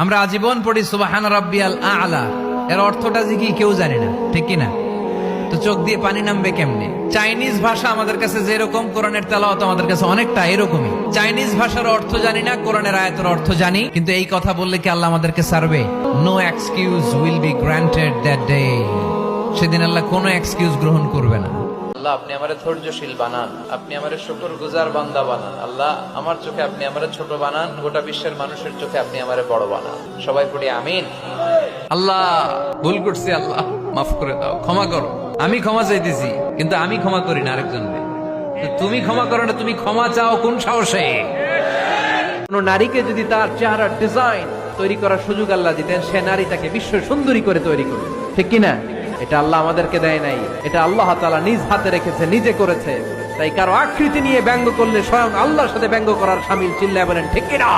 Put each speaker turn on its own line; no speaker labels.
আমরা আজীবন পড়ি সুবহান রাব্বিয়াল আ'লা, এর অর্থটা কি কেউ জানে না, ঠিক কি না? তো চোখ দিয়ে পানি নামবে কেমনে? চাইনিজ ভাষা আমাদের কাছে যেরকম, কোরআনের তেলাওয়াত আমাদের কাছে অনেকটা এরকমই। চাইনিজ ভাষার অর্থ জানি না, কোরআনের আয়াতের অর্থ জানি, কিন্তু এই কথা বললে কি আল্লাহ আমাদেরকে ছাড়বে? No excuse will be granted that day. সেদিন আল্লাহ কোনো এক্সকিউজ গ্রহণ করবে না। আল্লাহ, আপনি আমারে ধৈর্যশীল বানান, আপনি আমারে শুকরগুজার বান্দা বানান। আল্লাহ, আমার চোখে আপনি আমারে ছোট বানান, গোটা বিশ্বের মানুষের চোখে আপনি আমারে বড় বানান। সবাই পড়ি আমিন। আল্লাহ, ভুল করছি, আল্লাহ মাফ করে দাও, ক্ষমা করো। আমি ক্ষমা চাইতেছি, কিন্তু আমি ক্ষমা করি না আরেকজনকে। তুমি ক্ষমা করো না, তুমি ক্ষমা চাও কোন সাহসে? কোন নারীকে যদি তার চেহারার ডিজাইন তৈরি করার সুযোগ আল্লাহ দিতেন, সে নারী তাকে বিশ্ব সুন্দরী করে তৈরি করবে, ঠিক কিনা? এটা আল্লাহ আমাদেরকে দেয় নাই, এটা আল্লাহ তাআলা নিজ হাতে রেখেছে, নিজে করেছে। তাই কারো আকৃতি নিয়ে ব্যঙ্গ করলে স্বয়ং আল্লাহর সাথে ব্যঙ্গ করার শামিল। চিল্লায় বলেন ঠিক কিনা?